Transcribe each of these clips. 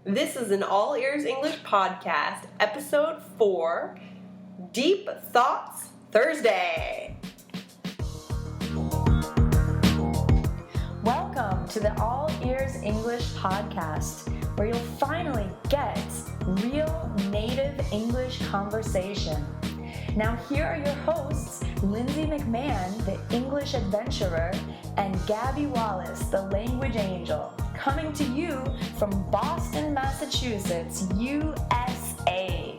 This is an All Ears English podcast, episode 4, Deep Thoughts Thursday. Welcome to the All Ears English podcast, where you'll finally get real native English conversation. Now here are your hosts, Lindsay McMahon, the English adventurer, and Gabby Wallace, the language angel, coming to you from Boston, Massachusetts, USA.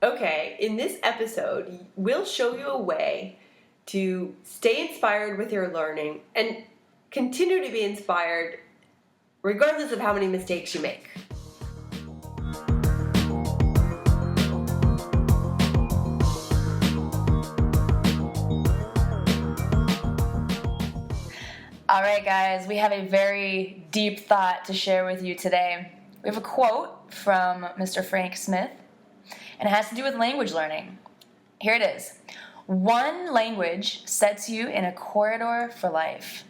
Okay, in this episode, we'll show you a way to stay inspired with your learning and continue to be inspired regardless of how many mistakes you make. All right, guys, we have a very deep thought to share with you today. We have a quote from Mr. Frank Smith, and it has to do with language learning. Here it is. One language sets you in a corridor for life.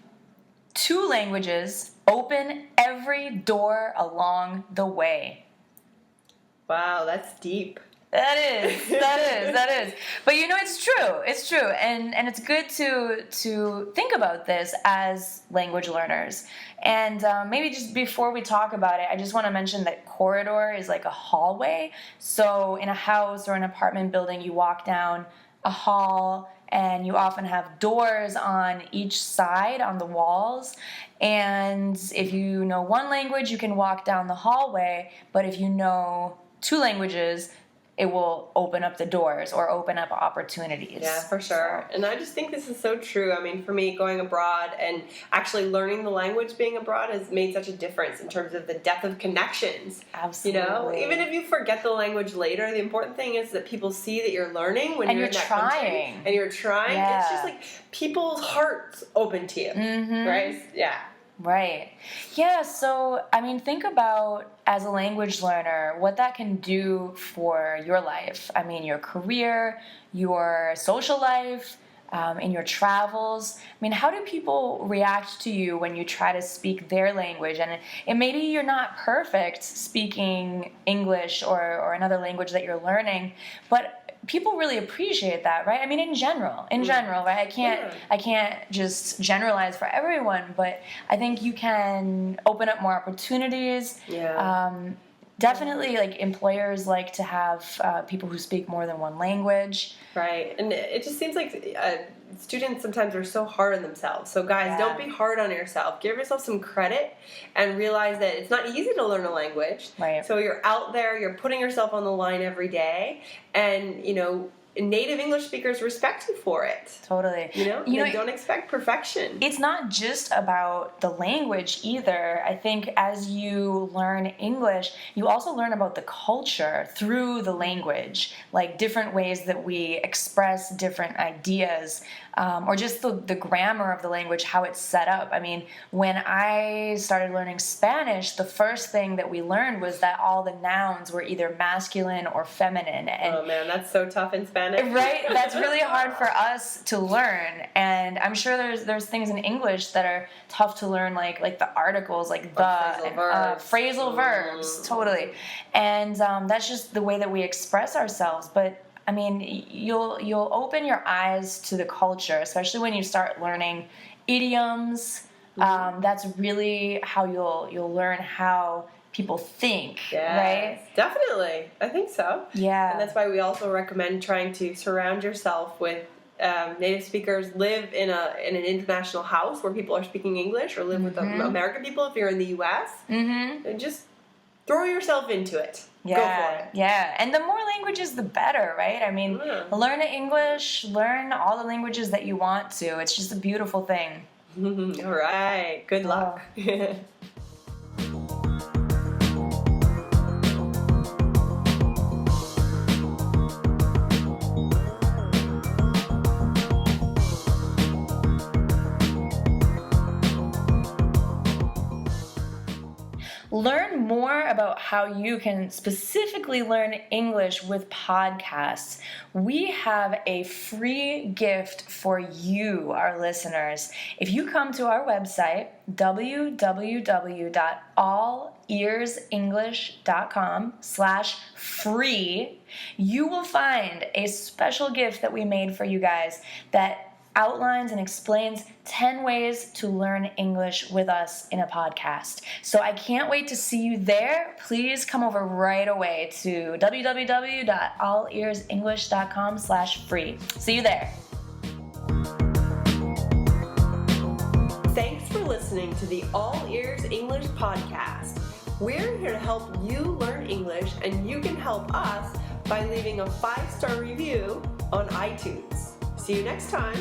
Two languages open every door along the way. Wow, that's deep. That is. But you know, it's true. And it's good to think about this as language learners. And maybe just before we talk about it, I just want to mention that corridor is like a hallway. So in a house or an apartment building, you walk down a hall and you often have doors on each side on the walls. And if you know one language, you can walk down the hallway. But if you know two languages, it will open up the doors or open up opportunities. Yeah, for sure. And I just think this is so true. I mean, for me, going abroad and actually learning the language being abroad has made such a difference in terms of the depth of connections. Absolutely. You know, even if you forget the language later, the important thing is that people see that you're learning when and you're in that trying. country. And you're trying. Yeah. It's just like people's hearts open to you. Mm-hmm. Right? Yeah. Right. Yeah, so, I mean, think about, as a language learner, what that can do for your life. I mean, your career, your social life, in your travels. I mean, how do people react to you when you try to speak their language? And maybe you're not perfect speaking English or another language that you're learning, but people really appreciate that, right? I mean, in general, right? I can't just generalize for everyone, but I think you can open up more opportunities. Yeah. Definitely, like, employers like to have people who speak more than one language. Right. And it just seems like students sometimes are so hard on themselves. So guys, Don't be hard on yourself. Give yourself some credit and realize that it's not easy to learn a language. Right. So you're out there, you're putting yourself on the line every day, and, you know, native English speakers respect you for it. Totally. You know, don't expect perfection. It's not just about the language either. I think as you learn English, you also learn about the culture through the language, like different ways that we express different ideas, or just the grammar of the language, how it's set up. I mean, when I started learning Spanish, the first thing that we learned was that all the nouns were either masculine or feminine. And oh man, that's so tough in Spanish. Right? That's really hard for us to learn. And I'm sure there's things in English that are tough to learn, like the articles, like the phrasal verbs, totally. And that's just the way that we express ourselves. But I mean, you'll open your eyes to the culture, especially when you start learning idioms. That's really how you'll learn how people think, right? Definitely. I think so. Yeah. And that's why we also recommend trying to surround yourself with native speakers, live in an international house where people are speaking English, or live with American people if you're in the U.S. And just throw yourself into it. Yeah, go for it. Yeah, and the more languages, the better, right? I mean, learn English, learn all the languages that you want to. It's just a beautiful thing. All right. Good luck. learn more about how you can specifically learn English with podcasts, we have a free gift for you, our listeners. If you come to our website, www.allearsenglish.com/free, you will find a special gift that we made for you guys that outlines and explains 10 ways to learn English with us in a podcast. So I can't wait to see you there. Please come over right away to www.allearsenglish.com/free. See you there. Thanks for listening to the All Ears English podcast. We're here to help you learn English, and you can help us by leaving a 5-star review on iTunes. See you next time.